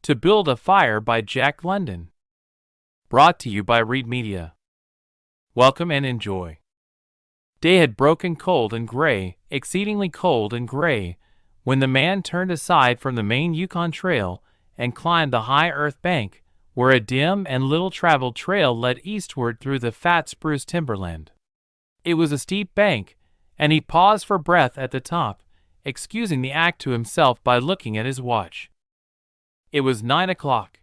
To Build a Fire by Jack London. Brought to you by Reed Media. Welcome and enjoy. Day had broken cold and gray, exceedingly cold and gray, when the man turned aside from the main Yukon trail and climbed the high earth bank, where a dim and little-traveled trail led eastward through the fat spruce timberland. It was a steep bank, and he paused for breath at the top, excusing the act to himself by looking at his watch. It was 9 o'clock.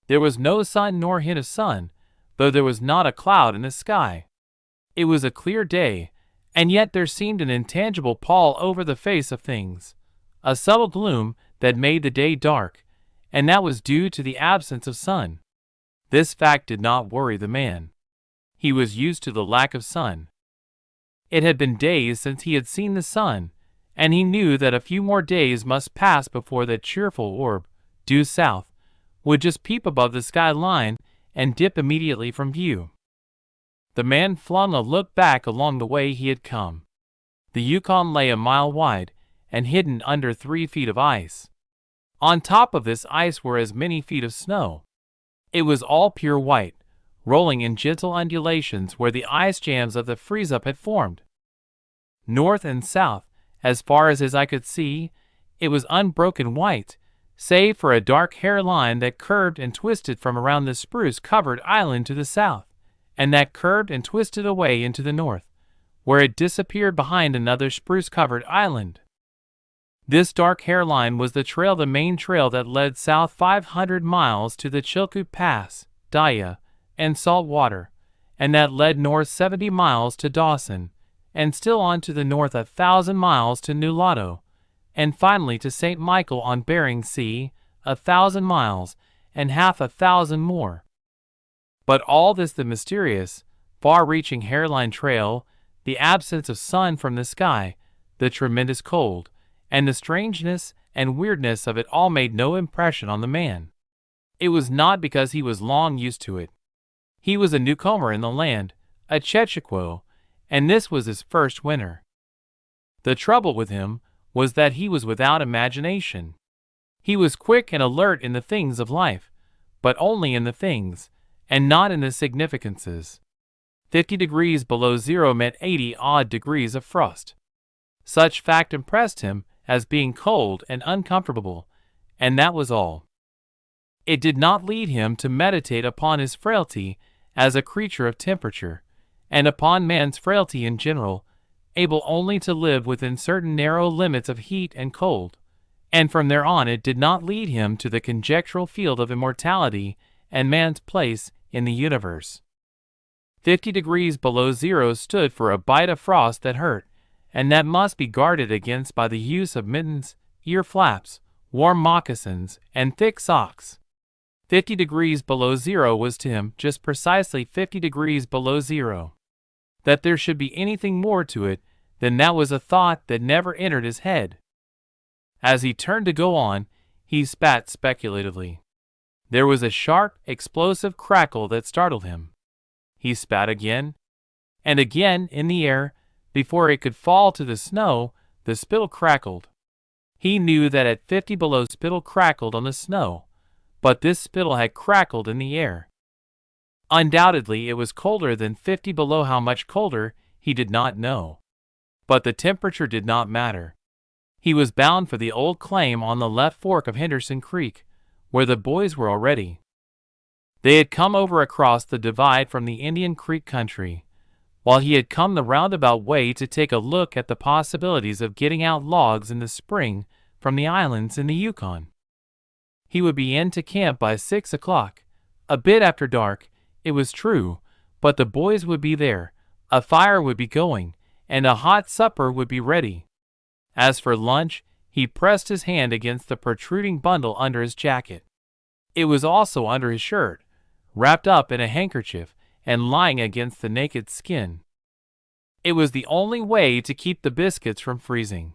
There was no sun nor hint of sun, though there was not a cloud in the sky. It was a clear day, and yet there seemed an intangible pall over the face of things, a subtle gloom that made the day dark, and that was due to the absence of sun. This fact did not worry the man. He was used to the lack of sun. It had been days since he had seen the sun, and he knew that a few more days must pass before that cheerful orb, due south, would just peep above the sky line and dip immediately from view. The man flung a look back along the way he had come. The Yukon lay a mile wide and hidden under 3 feet of ice. On top of this ice were as many feet of snow. It was all pure white, rolling in gentle undulations where the ice jams of the freeze-up had formed. North and south, as far as his eye could see, it was unbroken white, save for a dark hairline that curved and twisted from around the spruce-covered island to the south, and that curved and twisted away into the north, where it disappeared behind another spruce-covered island. This dark hairline was the main trail that led south 500 miles to the Chilkoot Pass, Daya, and Salt Water, and that led north 70 miles to Dawson, and still on to the north 1,000 miles to Nulato, and finally to St. Michael on Bering Sea, 1,000 miles, and half 1,000 more. But all this, the mysterious, far-reaching hairline trail, the absence of sun from the sky, the tremendous cold, and the strangeness and weirdness of it all made no impression on the man. It was not because he was long used to it. He was a newcomer in the land, a Chechaquo, and this was his first winter. The trouble with him was that he was without imagination. He was quick and alert in the things of life, but only in the things, and not in the significances. 50 degrees below zero meant 80-odd degrees of frost. Such fact impressed him as being cold and uncomfortable, and that was all. It did not lead him to meditate upon his frailty as a creature of temperature, and upon man's frailty in general, able only to live within certain narrow limits of heat and cold, and from there on it did not lead him to the conjectural field of immortality and man's place in the universe. 50 degrees below zero stood for a bite of frost that hurt, and that must be guarded against by the use of mittens, ear flaps, warm moccasins, and thick socks. 50 degrees below zero was to him just precisely 50 degrees below zero. That there should be anything more to it than that was a thought that never entered his head. As he turned to go on, he spat speculatively. There was a sharp, explosive crackle that startled him. He spat again, and again in the air. Before it could fall to the snow, the spittle crackled. He knew that at 50 below spittle crackled on the snow, but this spittle had crackled in the air. Undoubtedly it was colder than 50 below. How much colder, he did not know. But the temperature did not matter. He was bound for the old claim on the left fork of Henderson Creek, where the boys were already. They had come over across the divide from the Indian Creek country, while he had come the roundabout way to take a look at the possibilities of getting out logs in the spring from the islands in the Yukon. He would be into camp by 6 o'clock, a bit after dark, it was true, but the boys would be there, a fire would be going, and a hot supper would be ready. As for lunch, he pressed his hand against the protruding bundle under his jacket. It was also under his shirt, wrapped up in a handkerchief and lying against the naked skin. It was the only way to keep the biscuits from freezing.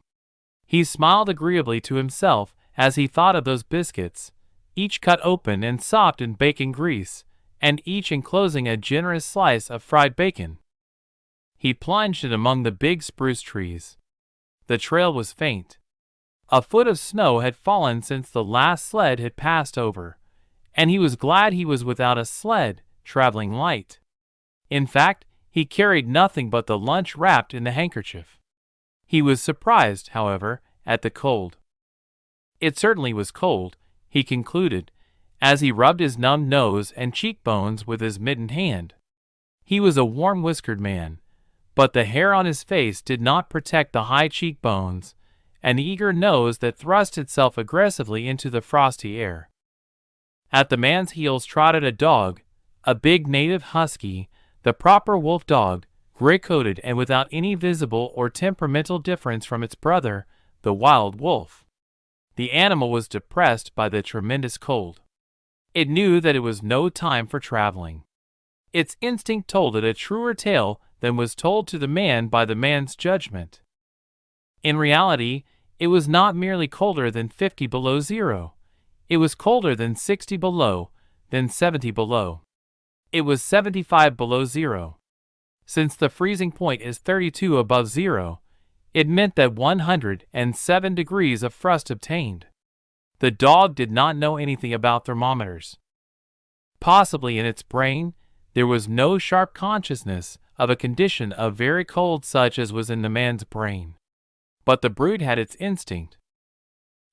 He smiled agreeably to himself as he thought of those biscuits, each cut open and sopped in bacon grease, and each enclosing a generous slice of fried bacon. He plunged in among the big spruce trees. The trail was faint. A foot of snow had fallen since the last sled had passed over, and he was glad he was without a sled, traveling light. In fact, he carried nothing but the lunch wrapped in the handkerchief. He was surprised, however, at the cold. It certainly was cold, he concluded, as he rubbed his numb nose and cheekbones with his mittened hand. He was a warm-whiskered man, but the hair on his face did not protect the high cheekbones and the eager nose that thrust itself aggressively into the frosty air. At the man's heels trotted a dog, a big native husky, the proper wolf dog, gray-coated and without any visible or temperamental difference from its brother, the wild wolf. The animal was depressed by the tremendous cold. It knew that it was no time for traveling. Its instinct told it a truer tale than was told to the man by the man's judgment. In reality, it was not merely colder than 50 below zero. It was colder than 60 below, than 70 below. It was 75 below zero. Since the freezing point is 32 above zero, it meant that 107 degrees of frost obtained. The dog did not know anything about thermometers. Possibly in its brain, there was no sharp consciousness of a condition of very cold such as was in the man's brain. But the brute had its instinct.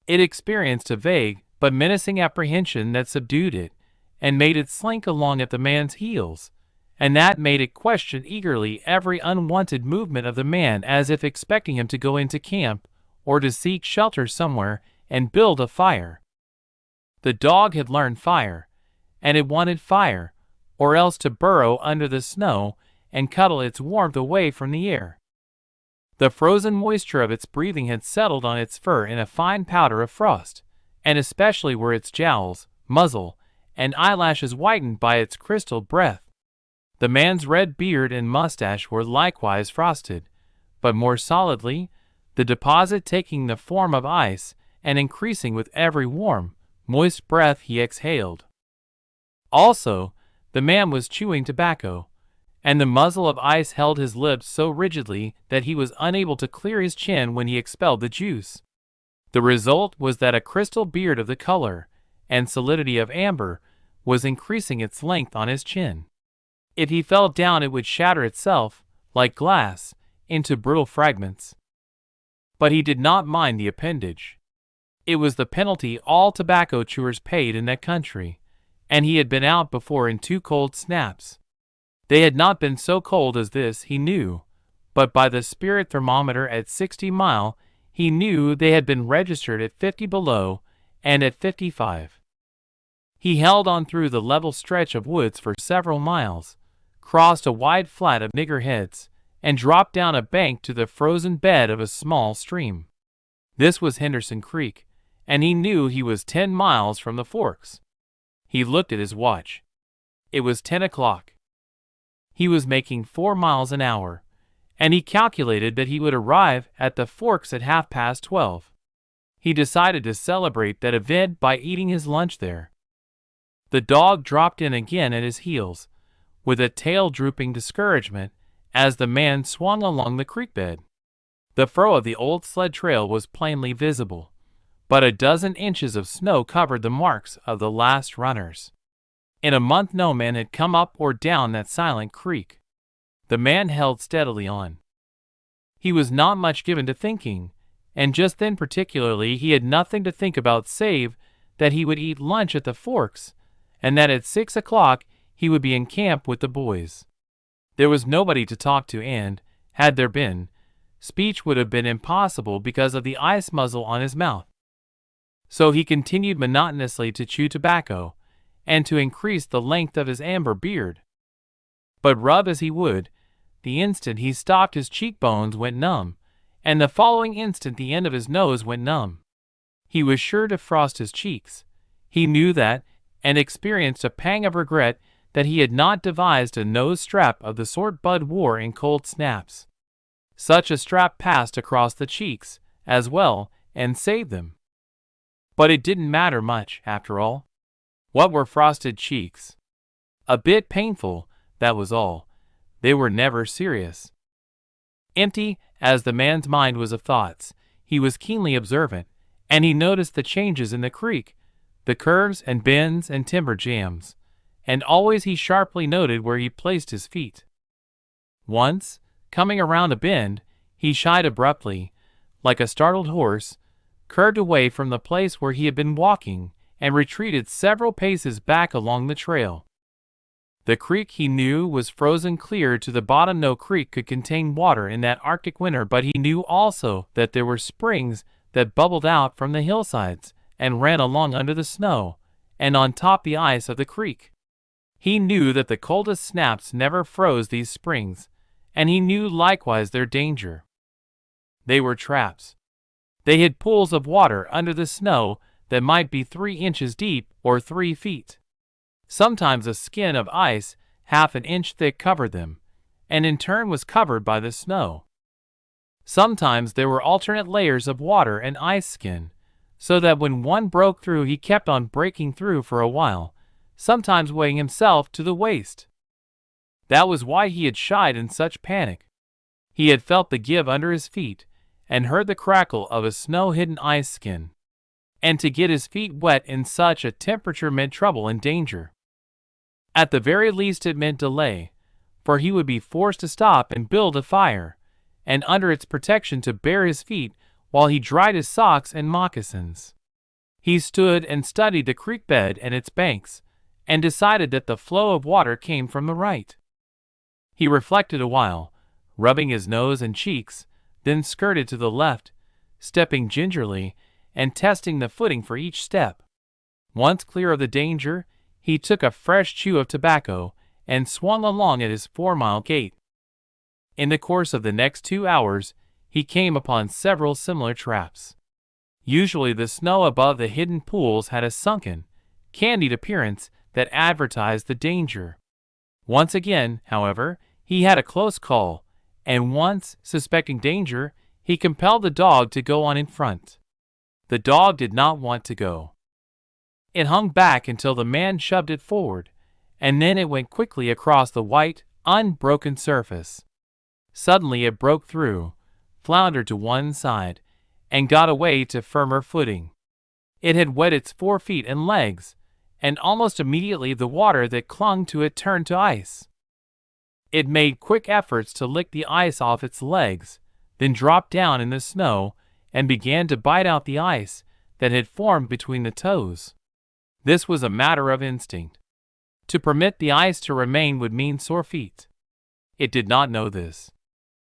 It experienced a vague but menacing apprehension that subdued it, and made it slink along at the man's heels, and that made it question eagerly every unwanted movement of the man as if expecting him to go into camp, or to seek shelter somewhere and build a fire. The dog had learned fire, and it wanted fire, or else to burrow under the snow and cuddle its warmth away from the air. The frozen moisture of its breathing had settled on its fur in a fine powder of frost, and especially were its jowls, muzzle, and eyelashes whitened by its crystal breath. The man's red beard and mustache were likewise frosted, but more solidly, the deposit taking the form of ice and increasing with every warm, moist breath he exhaled. Also, the man was chewing tobacco, and the muzzle of ice held his lips so rigidly that he was unable to clear his chin when he expelled the juice. The result was that a crystal beard of the color and solidity of amber was increasing its length on his chin. If he fell down it would shatter itself, like glass, into brittle fragments. But he did not mind the appendage. It was the penalty all tobacco chewers paid in that country, and he had been out before in 2 cold snaps. They had not been so cold as this, he knew, but by the spirit thermometer at 60 mile, he knew they had been registered at 50 below and at 55. He held on through the level stretch of woods for several miles, crossed a wide flat of niggerheads, and dropped down a bank to the frozen bed of a small stream. This was Henderson Creek, and he knew he was 10 miles from the forks. He looked at his watch. It was 10 o'clock. He was making 4 miles an hour, and he calculated that he would arrive at the forks at 12:30. He decided to celebrate that event by eating his lunch there. The dog dropped in again at his heels, with a tail-drooping discouragement, as the man swung along the creek bed. The furrow of the old sled trail was plainly visible, but a dozen inches of snow covered the marks of the last runners. In a month no man had come up or down that silent creek. The man held steadily on. He was not much given to thinking, and just then particularly he had nothing to think about save that he would eat lunch at the forks, and that at 6 o'clock he would be in camp with the boys. There was nobody to talk to and, had there been, speech would have been impossible because of the ice muzzle on his mouth. So he continued monotonously to chew tobacco, and to increase the length of his amber beard. But rub as he would, the instant he stopped his cheekbones went numb, and the following instant the end of his nose went numb. He was sure to frost his cheeks. He knew that, and experienced a pang of regret that he had not devised a nose strap of the sort Bud wore in cold snaps. Such a strap passed across the cheeks, as well, and saved them. But it didn't matter much, after all. What were frosted cheeks? A bit painful, that was all. They were never serious. Empty as the man's mind was of thoughts, he was keenly observant, and he noticed the changes in the creek, the curves and bends and timber jams, and always he sharply noted where he placed his feet. Once, coming around a bend, he shied abruptly, like a startled horse, curved away from the place where he had been walking, and retreated several paces back along the trail. The creek, he knew, was frozen clear to the bottom. No creek could contain water in that Arctic winter, but he knew also that there were springs that bubbled out from the hillsides and ran along under the snow and on top the ice of the creek. He knew that the coldest snaps never froze these springs, and he knew likewise their danger. They were traps. They hid pools of water under the snow that might be 3 inches deep or 3 feet. Sometimes a skin of ice half an inch thick covered them, and in turn was covered by the snow. Sometimes there were alternate layers of water and ice skin, so that when one broke through he kept on breaking through for a while, sometimes weighing himself to the waist. That was why he had shied in such panic. He had felt the give under his feet, and heard the crackle of a snow-hidden ice skin. And to get his feet wet in such a temperature meant trouble and danger. At the very least it meant delay, for he would be forced to stop and build a fire, and under its protection to bare his feet while he dried his socks and moccasins. He stood and studied the creek bed and its banks, and decided that the flow of water came from the right. He reflected a while, rubbing his nose and cheeks, then skirted to the left, stepping gingerly and testing the footing for each step. Once clear of the danger, he took a fresh chew of tobacco and swung along at his 4-mile gait. In the course of the next 2 hours, he came upon several similar traps. Usually the snow above the hidden pools had a sunken, candied appearance that advertised the danger. Once again, however, he had a close call, and once, suspecting danger, he compelled the dog to go on in front. The dog did not want to go. It hung back until the man shoved it forward, and then it went quickly across the white, unbroken surface. Suddenly it broke through, floundered to one side, and got away to firmer footing. It had wet its 4 feet and legs, and almost immediately the water that clung to it turned to ice. It made quick efforts to lick the ice off its legs, then dropped down in the snow and began to bite out the ice that had formed between the toes. This was a matter of instinct. To permit the ice to remain would mean sore feet. It did not know this.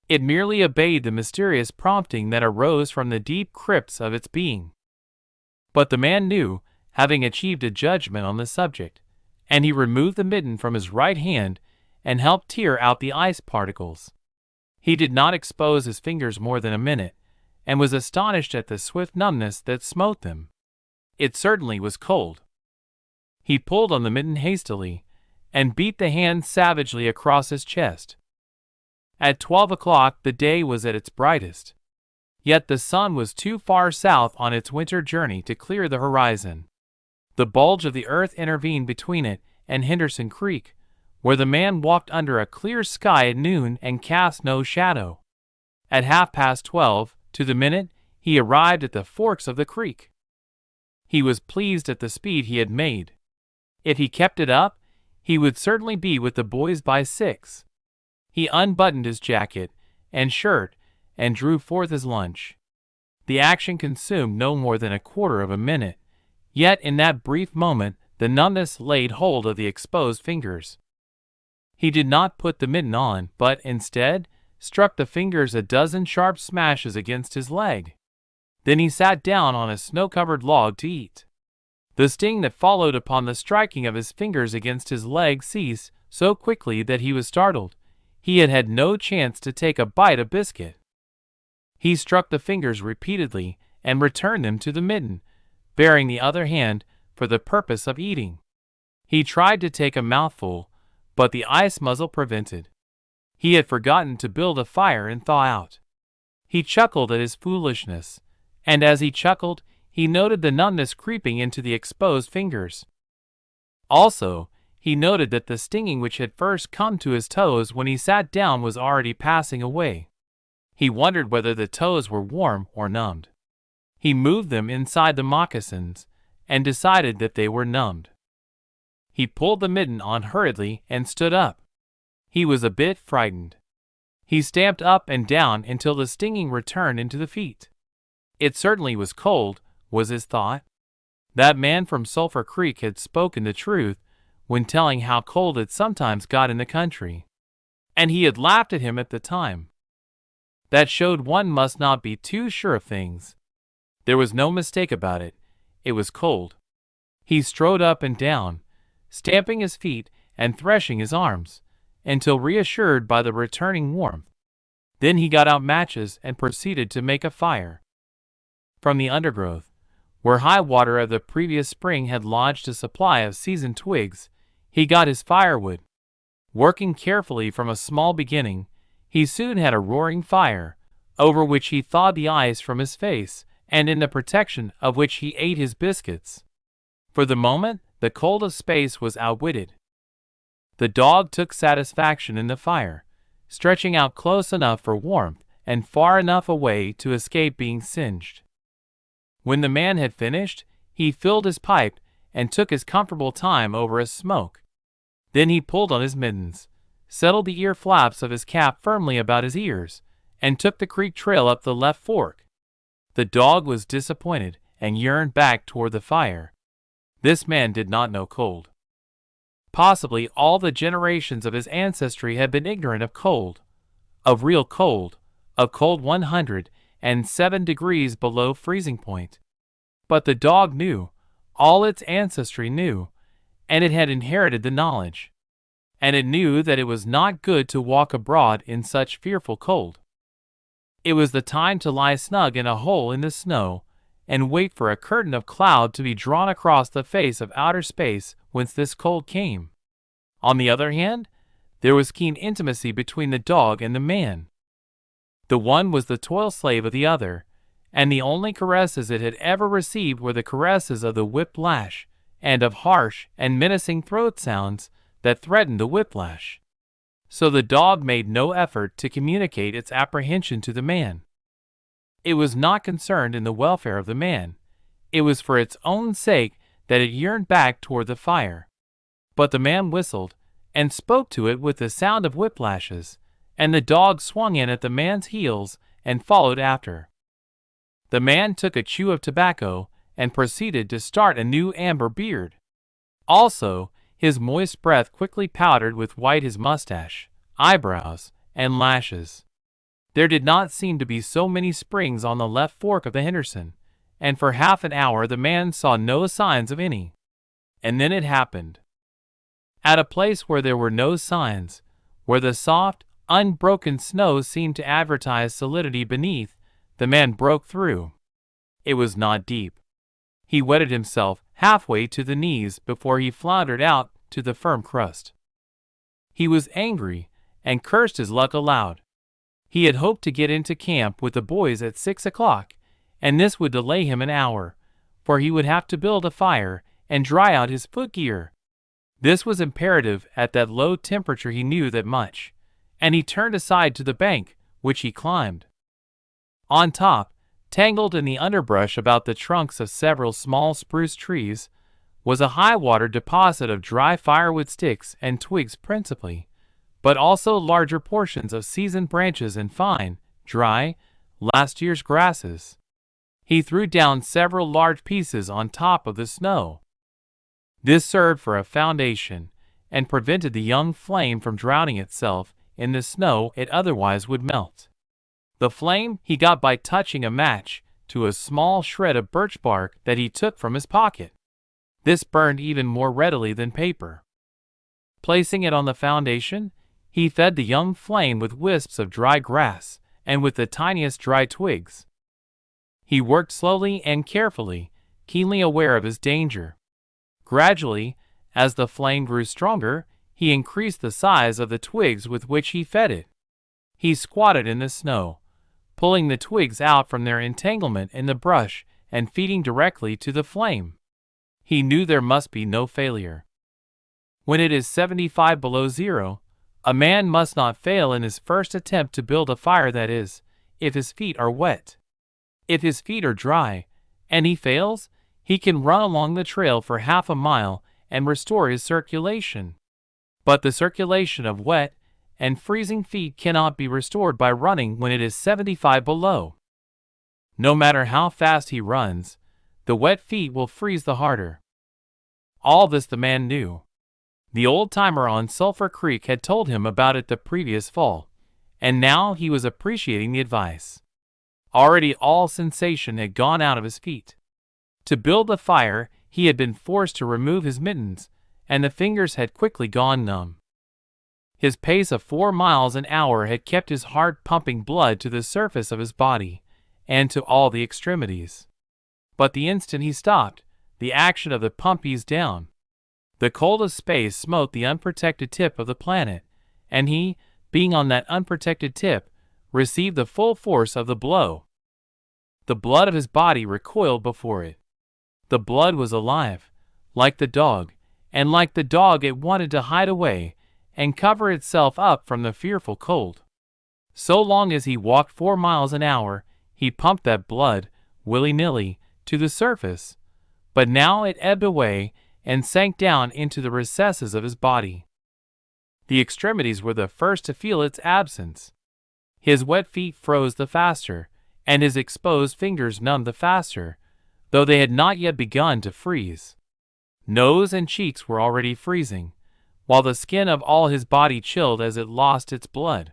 It merely obeyed the mysterious prompting that arose from the deep crypts of its being. But the man knew, having achieved a judgment on the subject, and he removed the mitten from his right hand and helped tear out the ice particles. He did not expose his fingers more than a minute, and was astonished at the swift numbness that smote them. It certainly was cold. He pulled on the mitten hastily, and beat the hand savagely across his chest. At 12 o'clock the day was at its brightest. Yet the sun was too far south on its winter journey to clear the horizon. The bulge of the earth intervened between it and Henderson Creek, where the man walked under a clear sky at noon and cast no shadow. At 12:30, to the minute, he arrived at the forks of the creek. He was pleased at the speed he had made. If he kept it up, he would certainly be with the boys by 6. He unbuttoned his jacket and shirt and drew forth his lunch. The action consumed no more than a quarter of a minute, yet in that brief moment the numbness laid hold of the exposed fingers. He did not put the mitten on, but instead struck the fingers a dozen sharp smashes against his leg. Then he sat down on a snow-covered log to eat. The sting that followed upon the striking of his fingers against his leg ceased so quickly that he was startled. He had had no chance to take a bite of biscuit. He struck the fingers repeatedly and returned them to the mitten, baring the other hand for the purpose of eating. He tried to take a mouthful, but the ice muzzle prevented. He had forgotten to build a fire and thaw out. He chuckled at his foolishness, and as he chuckled, he noted the numbness creeping into the exposed fingers. Also, he noted that the stinging which had first come to his toes when he sat down was already passing away. He wondered whether the toes were warm or numbed. He moved them inside the moccasins and decided that they were numbed. He pulled the mitten on hurriedly and stood up. He was a bit frightened. He stamped up and down until the stinging returned into the feet. It certainly was cold, was his thought. That man from Sulphur Creek had spoken the truth when telling how cold it sometimes got in the country. And he had laughed at him at the time. That showed one must not be too sure of things. There was no mistake about it. It was cold. He strode up and down, stamping his feet and threshing his arms, until reassured by the returning warmth. Then he got out matches and proceeded to make a fire. From the undergrowth, where high water of the previous spring had lodged a supply of seasoned twigs, he got his firewood. Working carefully from a small beginning, he soon had a roaring fire, over which he thawed the ice from his face, and in the protection of which he ate his biscuits. For the moment, the cold of space was outwitted. The dog took satisfaction in the fire, stretching out close enough for warmth and far enough away to escape being singed. When the man had finished, he filled his pipe and took his comfortable time over his smoke. Then he pulled on his mittens, settled the ear flaps of his cap firmly about his ears, and took the creek trail up the left fork. The dog was disappointed and yearned back toward the fire. This man did not know cold. Possibly all the generations of his ancestry had been ignorant of cold, of real cold, of cold 107 degrees below freezing point. But the dog knew, all its ancestry knew, and it had inherited the knowledge. And it knew that it was not good to walk abroad in such fearful cold. It was the time to lie snug in a hole in the snow, and wait for a curtain of cloud to be drawn across the face of outer space whence this cold came. On the other hand, there was keen intimacy between the dog and the man. The one was the toil slave of the other, and the only caresses it had ever received were the caresses of the whip-lash, and of harsh and menacing throat sounds that threatened the whiplash. So the dog made no effort to communicate its apprehension to the man. It was not concerned in the welfare of the man. It was for its own sake that it yearned back toward the fire. But the man whistled, and spoke to it with the sound of whiplashes, and the dog swung in at the man's heels and followed after. The man took a chew of tobacco and proceeded to start a new amber beard. Also, his moist breath quickly powdered with white his mustache, eyebrows, and lashes. There did not seem to be so many springs on the left fork of the Henderson, and for half an hour the man saw no signs of any. And then it happened. At a place where there were no signs, where the soft, unbroken snow seemed to advertise solidity beneath, the man broke through. It was not deep. He wetted himself halfway to the knees before he floundered out to the firm crust. He was angry and cursed his luck aloud. He had hoped to get into camp with the boys at 6 o'clock, and this would delay him an hour, for he would have to build a fire and dry out his footgear. This was imperative at that low temperature, he knew that much, and he turned aside to the bank, which he climbed. On top, tangled in the underbrush about the trunks of several small spruce trees, was a high-water deposit of dry firewood sticks and twigs principally, but also larger portions of seasoned branches and fine, dry, last year's grasses. He threw down several large pieces on top of the snow. This served for a foundation, and prevented the young flame from drowning itself in the snow it otherwise would melt. The flame he got by touching a match to a small shred of birch bark that he took from his pocket. This burned even more readily than paper. Placing it on the foundation, he fed the young flame with wisps of dry grass and with the tiniest dry twigs. He worked slowly and carefully, keenly aware of his danger. Gradually, as the flame grew stronger, he increased the size of the twigs with which he fed it. He squatted in the snow, pulling the twigs out from their entanglement in the brush and feeding directly to the flame. He knew there must be no failure. When it is 75 below zero, a man must not fail in his first attempt to build a fire, that is, if his feet are wet. If his feet are dry, and he fails, he can run along the trail for half a mile and restore his circulation. But the circulation of wet and freezing feet cannot be restored by running when it is 75 below. No matter how fast he runs, the wet feet will freeze the harder. All this the man knew. The old-timer on Sulphur Creek had told him about it the previous fall, and now he was appreciating the advice. Already all sensation had gone out of his feet. To build the fire, he had been forced to remove his mittens, and the fingers had quickly gone numb. His pace of 4 miles an hour had kept his heart pumping blood to the surface of his body, and to all the extremities. But the instant he stopped, the action of the pump eased down. The cold of space smote the unprotected tip of the planet, and he, being on that unprotected tip, received the full force of the blow. The blood of his body recoiled before it. The blood was alive, like the dog, and like the dog it wanted to hide away and cover itself up from the fearful cold. So long as he walked 4 miles an hour, he pumped that blood, willy-nilly, to the surface, but now it ebbed away and sank down into the recesses of his body. The extremities were the first to feel its absence. His wet feet froze the faster, and his exposed fingers numbed the faster, though they had not yet begun to freeze. Nose and cheeks were already freezing, while the skin of all his body chilled as it lost its blood.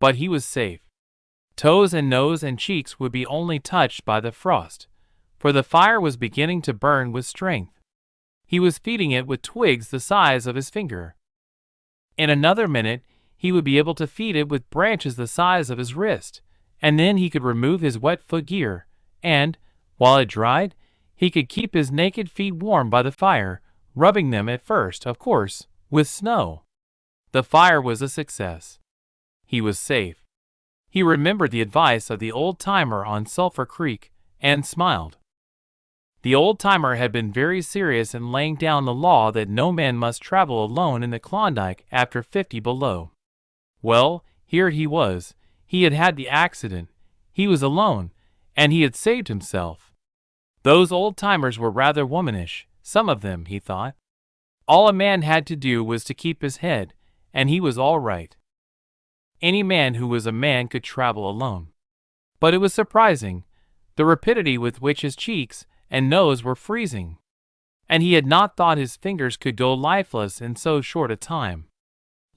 But he was safe. Toes and nose and cheeks would be only touched by the frost, for the fire was beginning to burn with strength. He was feeding it with twigs the size of his finger. In another minute, he would be able to feed it with branches the size of his wrist, and then he could remove his wet footgear, and, while it dried, he could keep his naked feet warm by the fire, rubbing them at first, of course, with snow. The fire was a success. He was safe. He remembered the advice of the old-timer on Sulphur Creek, and smiled. The old-timer had been very serious in laying down the law that no man must travel alone in the Klondike after 50 below. Well, here he was. He had had the accident. He was alone, and he had saved himself. Those old-timers were rather womanish, some of them, he thought. All a man had to do was to keep his head, and he was all right. Any man who was a man could travel alone. But it was surprising, the rapidity with which his cheeks and nose were freezing. And he had not thought his fingers could go lifeless in so short a time.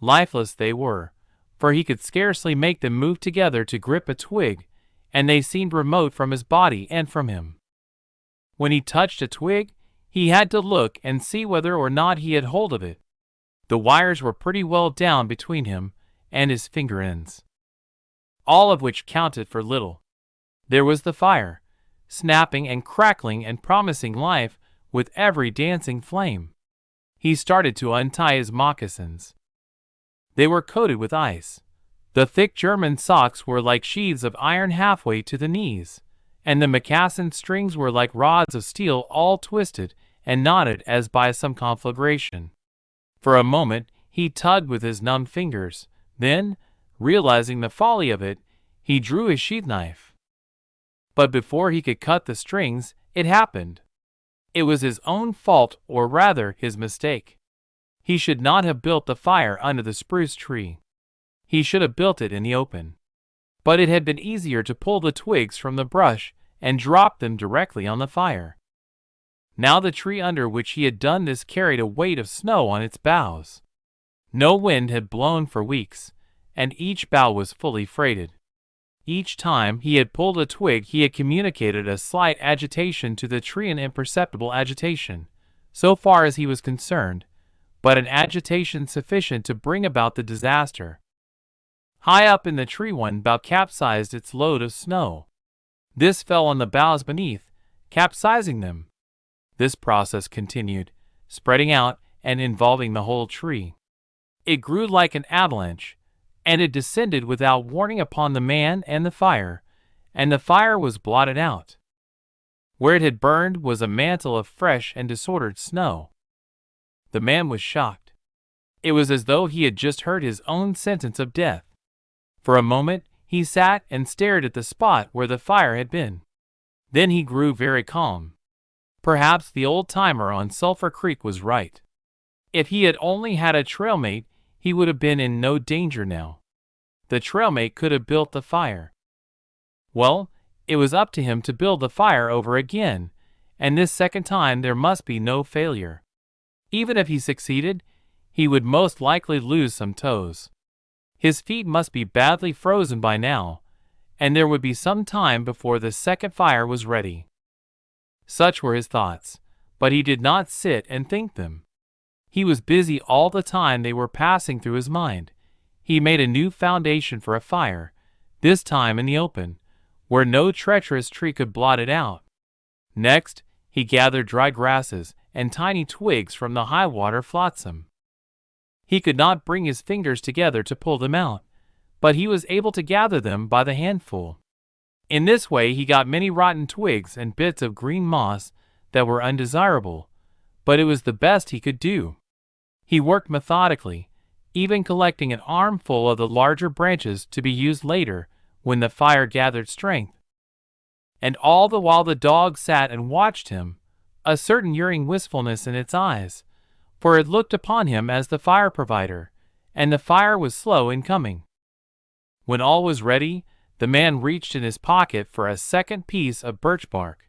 Lifeless they were, for he could scarcely make them move together to grip a twig, and they seemed remote from his body and from him. When he touched a twig, he had to look and see whether or not he had hold of it. The wires were pretty well down between him and his finger ends. All of which counted for little. There was the fire, snapping and crackling and promising life with every dancing flame. He started to untie his moccasins. They were coated with ice. The thick German socks were like sheaths of iron halfway to the knees, and the moccasin strings were like rods of steel all twisted and knotted as by some conflagration. For a moment he tugged with his numbed fingers, then, realizing the folly of it, he drew his sheath knife. But before he could cut the strings, it happened. It was his own fault, or rather his mistake. He should not have built the fire under the spruce tree. He should have built it in the open. But it had been easier to pull the twigs from the brush and drop them directly on the fire. Now the tree under which he had done this carried a weight of snow on its boughs. No wind had blown for weeks, and each bough was fully freighted. Each time he had pulled a twig he had communicated a slight agitation to the tree, an imperceptible agitation, so far as he was concerned, but an agitation sufficient to bring about the disaster. High up in the tree one bough capsized its load of snow. This fell on the boughs beneath, capsizing them. This process continued, spreading out and involving the whole tree. It grew like an avalanche, and it descended without warning upon the man and the fire was blotted out. Where it had burned was a mantle of fresh and disordered snow. The man was shocked. It was as though he had just heard his own sentence of death. For a moment he sat and stared at the spot where the fire had been. Then he grew very calm. Perhaps the old-timer on Sulphur Creek was right. If he had only had a trailmate, he would have been in no danger now. The trailmate could have built the fire. Well, it was up to him to build the fire over again, and this second time there must be no failure. Even if he succeeded, he would most likely lose some toes. His feet must be badly frozen by now, and there would be some time before the second fire was ready. Such were his thoughts, but he did not sit and think them. He was busy all the time they were passing through his mind. He made a new foundation for a fire, this time in the open, where no treacherous tree could blot it out. Next, he gathered dry grasses and tiny twigs from the high-water flotsam. He could not bring his fingers together to pull them out, but he was able to gather them by the handful. In this way he got many rotten twigs and bits of green moss that were undesirable, but it was the best he could do. He worked methodically, even collecting an armful of the larger branches to be used later when the fire gathered strength. And all the while the dog sat and watched him, a certain yearning wistfulness in its eyes, for it looked upon him as the fire provider, and the fire was slow in coming. When all was ready, the man reached in his pocket for a second piece of birch bark.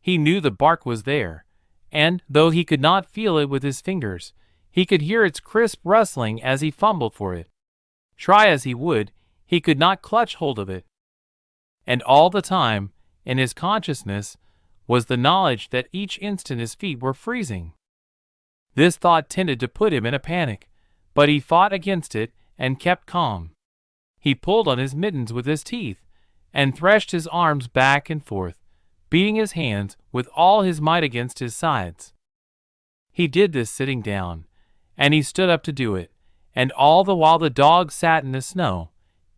He knew the bark was there, and, though he could not feel it with his fingers, he could hear its crisp rustling as he fumbled for it. Try as he would, he could not clutch hold of it. And all the time, in his consciousness, was the knowledge that each instant his feet were freezing. This thought tended to put him in a panic, but he fought against it and kept calm. He pulled on his mittens with his teeth, and threshed his arms back and forth, beating his hands with all his might against his sides. He did this sitting down, and he stood up to do it, and all the while the dog sat in the snow,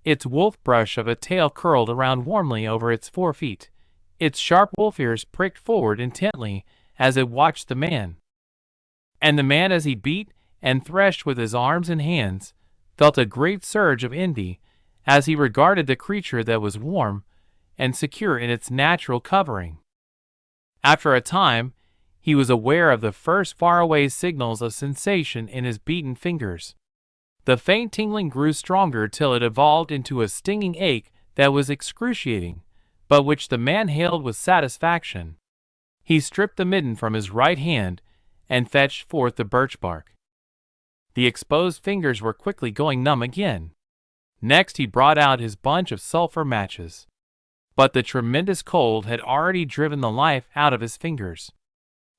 its wolf brush of a tail curled around warmly over its 4 feet, its sharp wolf ears pricked forward intently as it watched the man. And the man, as he beat and threshed with his arms and hands, felt a great surge of envy as he regarded the creature that was warm and secure in its natural covering. After a time, he was aware of the first faraway signals of sensation in his beaten fingers. The faint tingling grew stronger till it evolved into a stinging ache that was excruciating, but which the man hailed with satisfaction. He stripped the mitten from his right hand and fetched forth the birch bark. The exposed fingers were quickly going numb again. Next he brought out his bunch of sulphur matches. But the tremendous cold had already driven the life out of his fingers.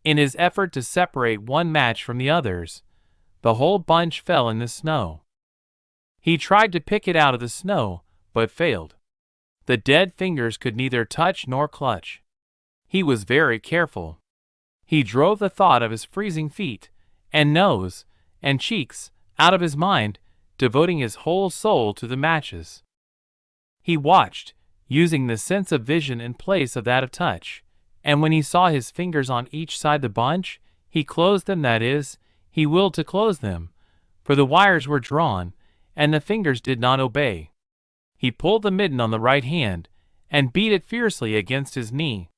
In his effort to separate one match from the others, the whole bunch fell in the snow. He tried to pick it out of the snow, but failed. The dead fingers could neither touch nor clutch. He was very careful. He drove the thought of his freezing feet, and nose, and cheeks, out of his mind, devoting his whole soul to the matches. He watched, using the sense of vision in place of that of touch, and when he saw his fingers on each side the bunch, he closed them, that is, he willed to close them, for the wires were drawn, and the fingers did not obey. He pulled the mitten on the right hand, and beat it fiercely against his knee.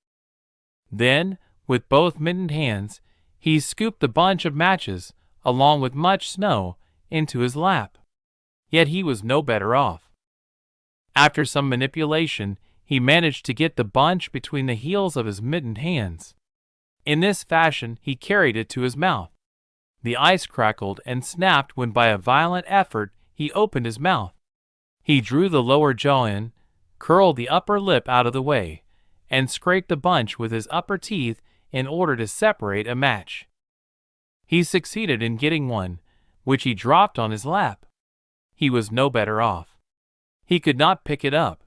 Then, with both mittened hands, he scooped the bunch of matches, along with much snow, into his lap. Yet he was no better off. After some manipulation, he managed to get the bunch between the heels of his mittened hands. In this fashion he carried it to his mouth. The ice crackled and snapped when by a violent effort he opened his mouth. He drew the lower jaw in, curled the upper lip out of the way, and scraped the bunch with his upper teeth in order to separate a match. He succeeded in getting one, which he dropped on his lap. He was no better off. He could not pick it up.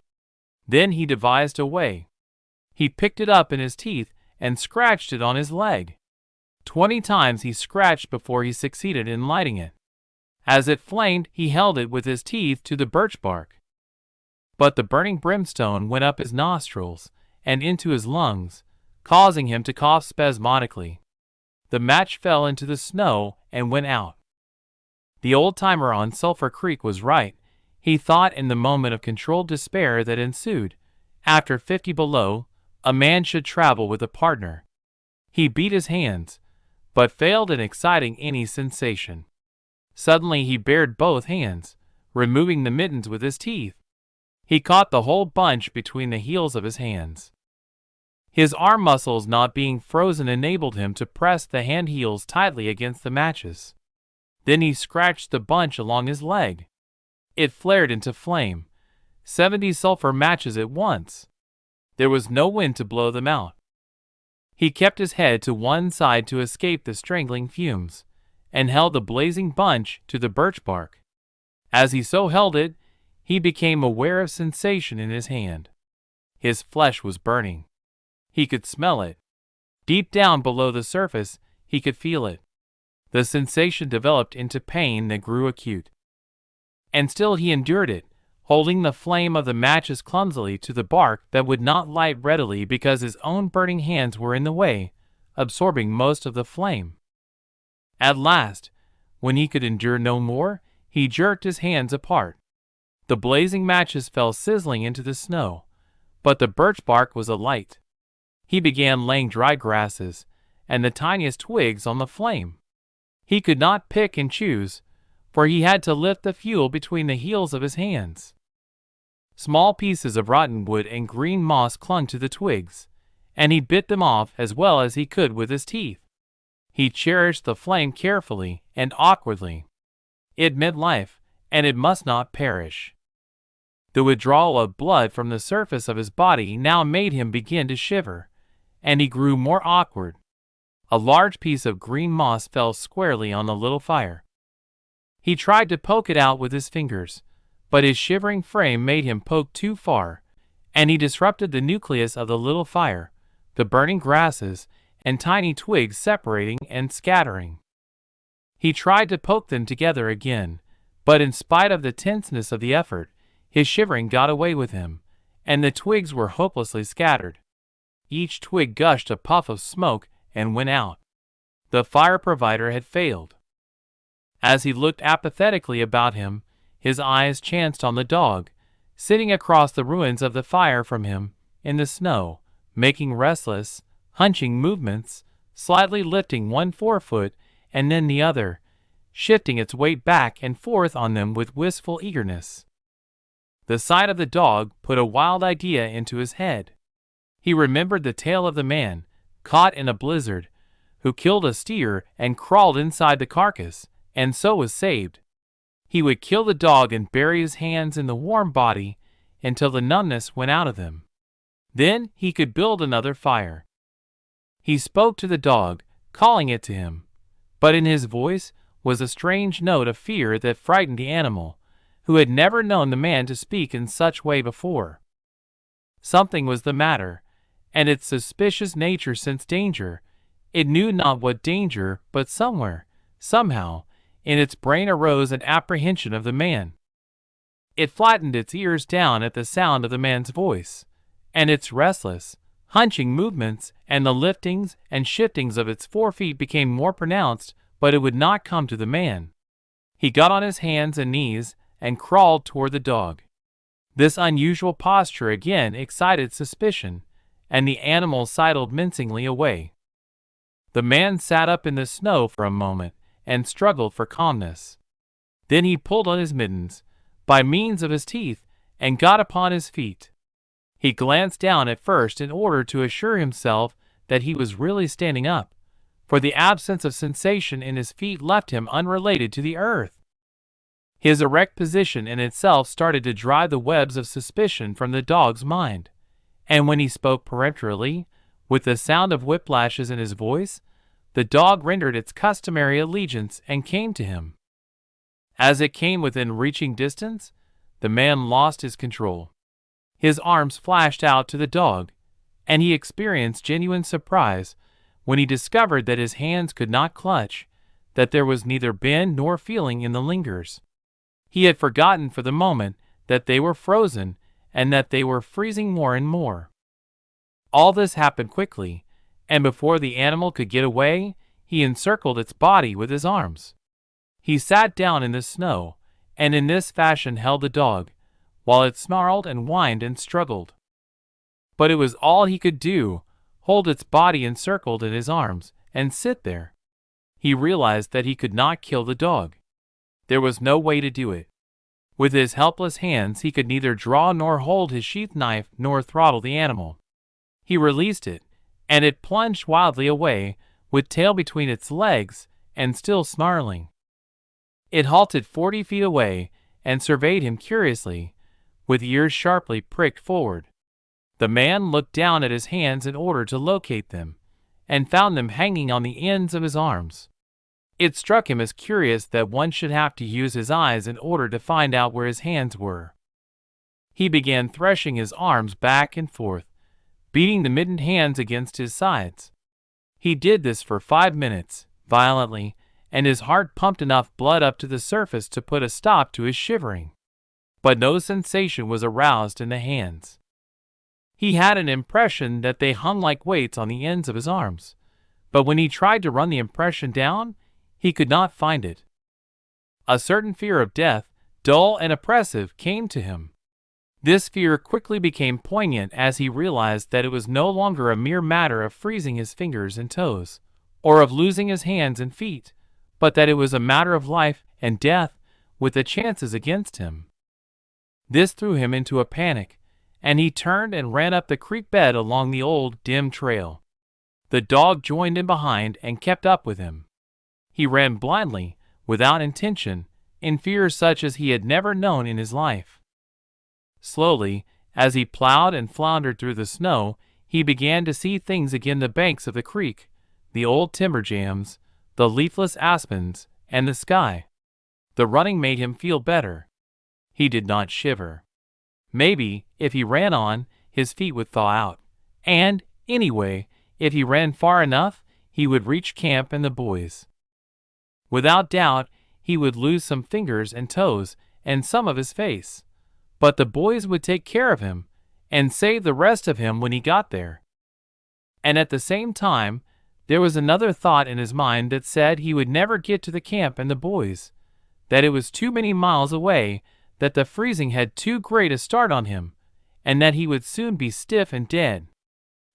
Then he devised a way. He picked it up in his teeth and scratched it on his leg. 20 times he scratched before he succeeded in lighting it. As it flamed, he held it with his teeth to the birch bark. But the burning brimstone went up his nostrils and into his lungs, causing him to cough spasmodically. The match fell into the snow and went out. The old-timer on Sulphur Creek was right, he thought, in the moment of controlled despair that ensued. After 50 below, A man should travel with a partner. He beat his hands, but failed in exciting any sensation. Suddenly he bared both hands, removing the mittens with his teeth. He caught the whole bunch between the heels of his hands. His arm muscles not being frozen enabled him to press the hand heels tightly against the matches. Then he scratched the bunch along his leg. It flared into flame. 70 sulfur matches at once. There was no wind to blow them out. He kept his head to one side to escape the strangling fumes, and held the blazing bunch to the birch bark. As he so held it, he became aware of sensation in his hand. His flesh was burning. He could smell it. Deep down below the surface, he could feel it. The sensation developed into pain that grew acute. And still he endured it, holding the flame of the matches clumsily to the bark that would not light readily because his own burning hands were in the way, absorbing most of the flame. At last, when he could endure no more, he jerked his hands apart. The blazing matches fell sizzling into the snow, but the birch bark was alight. He began laying dry grasses and the tiniest twigs on the flame. He could not pick and choose, for he had to lift the fuel between the heels of his hands. Small pieces of rotten wood and green moss clung to the twigs, and he bit them off as well as he could with his teeth. He cherished the flame carefully and awkwardly. It meant life, and it must not perish. The withdrawal of blood from the surface of his body now made him begin to shiver, and he grew more awkward. A large piece of green moss fell squarely on the little fire. He tried to poke it out with his fingers, but his shivering frame made him poke too far, and he disrupted the nucleus of the little fire, the burning grasses and tiny twigs separating and scattering. He tried to poke them together again, but in spite of the tenseness of the effort, his shivering got away with him, and the twigs were hopelessly scattered. Each twig gushed a puff of smoke and went out. The fire provider had failed. As he looked apathetically about him, his eyes chanced on the dog, sitting across the ruins of the fire from him, in the snow, making restless, hunching movements, slightly lifting one forefoot and then the other, shifting its weight back and forth on them with wistful eagerness. The sight of the dog put a wild idea into his head. He remembered the tale of the man, caught in a blizzard, who killed a steer and crawled inside the carcass, and so was saved. He would kill the dog and bury his hands in the warm body until the numbness went out of them. Then he could build another fire. He spoke to the dog, calling it to him, but in his voice was a strange note of fear that frightened the animal, who had never known the man to speak in such way before. Something was the matter, and its suspicious nature sensed danger. It knew not what danger, but somewhere, somehow, in its brain arose an apprehension of the man. It flattened its ears down at the sound of the man's voice, and its restless, hunching movements and the liftings and shiftings of its forefeet became more pronounced, but it would not come to the man. He got on his hands and knees and crawled toward the dog. This unusual posture again excited suspicion, and the animal sidled mincingly away. The man sat up in the snow for a moment and struggled for calmness. Then he pulled on his mittens, by means of his teeth, and got upon his feet. He glanced down at first in order to assure himself that he was really standing up, for the absence of sensation in his feet left him unrelated to the earth. His erect position in itself started to drive the webs of suspicion from the dog's mind, and when he spoke peremptorily, with the sound of whiplashes in his voice, the dog rendered its customary allegiance and came to him. As it came within reaching distance, the man lost his control. His arms flashed out to the dog, and he experienced genuine surprise when he discovered that his hands could not clutch, that there was neither bend nor feeling in the lingers. He had forgotten for the moment that they were frozen and that they were freezing more and more. All this happened quickly, and before the animal could get away, he encircled its body with his arms. He sat down in the snow, and in this fashion held the dog, while it snarled and whined and struggled. But it was all he could do, hold its body encircled in his arms, and sit there. He realized that he could not kill the dog. There was no way to do it. With his helpless hands he could neither draw nor hold his sheath knife nor throttle the animal. He released it, and it plunged wildly away, with tail between its legs, and still snarling. It halted 40 feet away, and surveyed him curiously, with ears sharply pricked forward. The man looked down at his hands in order to locate them, and found them hanging on the ends of his arms. It struck him as curious that one should have to use his eyes in order to find out where his hands were. He began threshing his arms back and forth, beating the mittened hands against his sides. He did this for 5 minutes, violently, and his heart pumped enough blood up to the surface to put a stop to his shivering. But no sensation was aroused in the hands. He had an impression that they hung like weights on the ends of his arms, but when he tried to run the impression down, he could not find it. A certain fear of death, dull and oppressive, came to him. This fear quickly became poignant as he realized that it was no longer a mere matter of freezing his fingers and toes, or of losing his hands and feet, but that it was a matter of life and death, with the chances against him. This threw him into a panic, and he turned and ran up the creek bed along the old, dim trail. The dog joined in behind and kept up with him. He ran blindly, without intention, in fear such as he had never known in his life. Slowly, as he plowed and floundered through the snow, he began to see things again: the banks of the creek, the old timber jams, the leafless aspens, and the sky. The running made him feel better. He did not shiver. Maybe, if he ran on, his feet would thaw out, and, anyway, if he ran far enough, he would reach camp and the boys. Without doubt, he would lose some fingers and toes, and some of his face. But the boys would take care of him, and save the rest of him when he got there. And at the same time, there was another thought in his mind that said he would never get to the camp and the boys, that it was too many miles away, that the freezing had too great a start on him, and that he would soon be stiff and dead.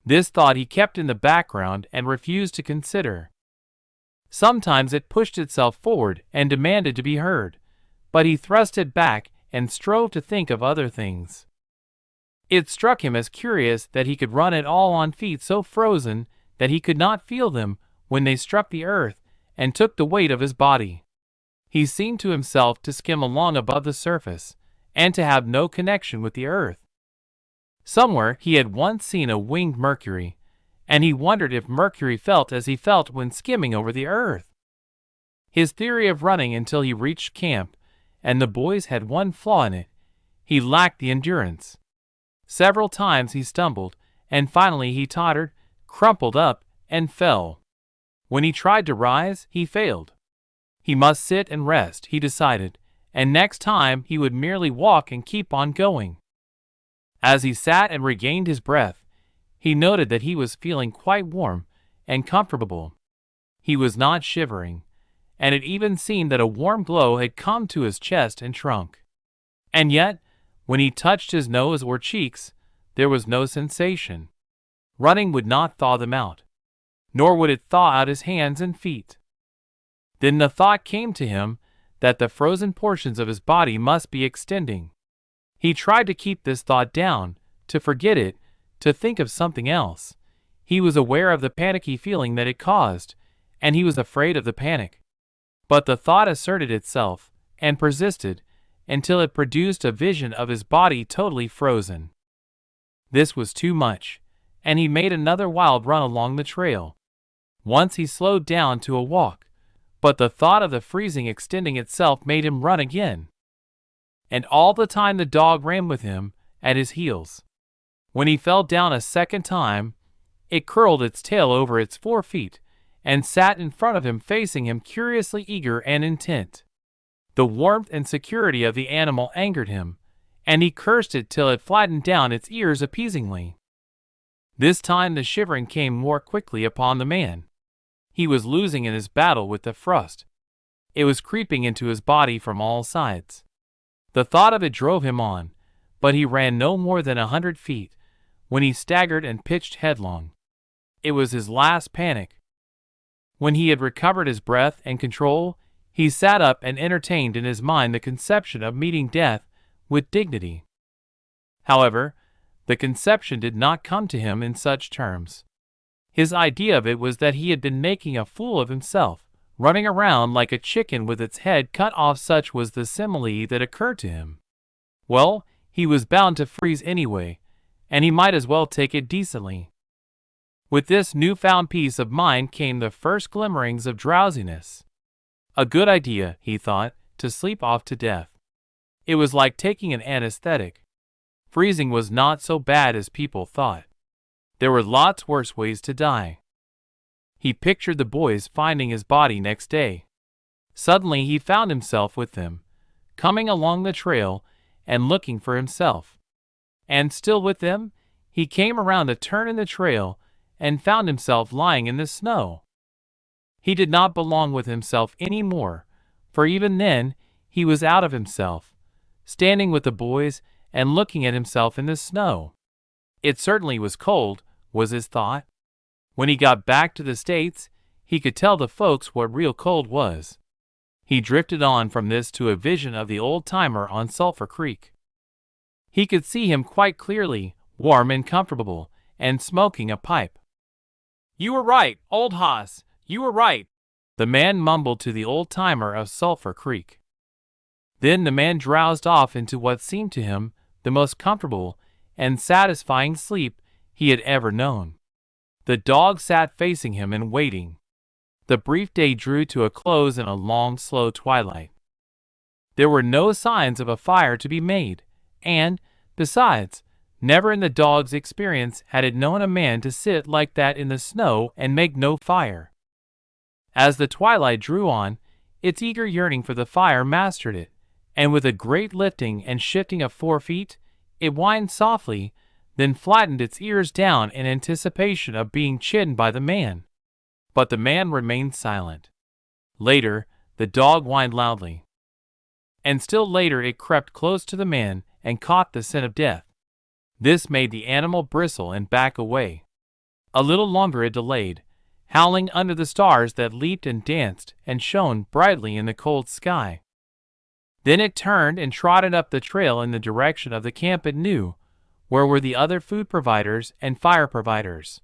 This thought he kept in the background and refused to consider. Sometimes it pushed itself forward and demanded to be heard, but he thrust it back and strove to think of other things. It struck him as curious that he could run at all on feet so frozen that he could not feel them when they struck the earth and took the weight of his body. He seemed to himself to skim along above the surface, and to have no connection with the earth. Somewhere he had once seen a winged Mercury, and he wondered if Mercury felt as he felt when skimming over the earth. His theory of running until he reached camp and the boys had one flaw in it: he lacked the endurance. Several times he stumbled, and finally he tottered, crumpled up, and fell. When he tried to rise, he failed. He must sit and rest, he decided, and next time he would merely walk and keep on going. As he sat and regained his breath, he noted that he was feeling quite warm and comfortable. He was not shivering, and it even seemed that a warm glow had come to his chest and trunk. And yet, when he touched his nose or cheeks, there was no sensation. Running would not thaw them out, nor would it thaw out his hands and feet. Then the thought came to him that the frozen portions of his body must be extending. He tried to keep this thought down, to forget it, to think of something else. He was aware of the panicky feeling that it caused, and he was afraid of the panic. But the thought asserted itself, and persisted, until it produced a vision of his body totally frozen. This was too much, and he made another wild run along the trail. Once he slowed down to a walk, but the thought of the freezing extending itself made him run again. And all the time the dog ran with him, at his heels. When he fell down a second time, it curled its tail over its 4 feet, and sat in front of him facing him, curiously eager and intent. The warmth and security of the animal angered him, and he cursed it till it flattened down its ears appeasingly. This time the shivering came more quickly upon the man. He was losing in his battle with the frost. It was creeping into his body from all sides. The thought of it drove him on, but he ran no more than 100 feet, when he staggered and pitched headlong. It was his last panic. When he had recovered his breath and control, he sat up and entertained in his mind the conception of meeting death with dignity. However, the conception did not come to him in such terms. His idea of it was that he had been making a fool of himself, running around like a chicken with its head cut off. Such was the simile that occurred to him. Well, he was bound to freeze anyway, and he might as well take it decently. With this newfound peace of mind came the first glimmerings of drowsiness. A good idea, he thought, to sleep off to death. It was like taking an anesthetic. Freezing was not so bad as people thought. There were lots worse ways to die. He pictured the boys finding his body next day. Suddenly he found himself with them, coming along the trail and looking for himself. And still with them, he came around a turn in the trail and found himself lying in the snow. He did not belong with himself any more, for even then he was out of himself, standing with the boys and looking at himself in the snow. It certainly was cold, was his thought. When he got back to the States, he could tell the folks what real cold was. He drifted on from this to a vision of the old-timer on Sulphur Creek. He could see him quite clearly, warm and comfortable, and smoking a pipe. "You were right, old hoss, you were right," the man mumbled to the old-timer of Sulphur Creek. Then the man drowsed off into what seemed to him the most comfortable and satisfying sleep he had ever known. The dog sat facing him and waiting. The brief day drew to a close in a long, slow twilight. There were no signs of a fire to be made, and, besides, never in the dog's experience had it known a man to sit like that in the snow and make no fire. As the twilight drew on, its eager yearning for the fire mastered it, and with a great lifting and shifting of 4 feet, it whined softly, then flattened its ears down in anticipation of being chidden by the man. But the man remained silent. Later, the dog whined loudly. And still later it crept close to the man and caught the scent of death. This made the animal bristle and back away. A little longer it delayed, howling under the stars that leaped and danced and shone brightly in the cold sky. Then it turned and trotted up the trail in the direction of the camp it knew, where were the other food providers and fire providers.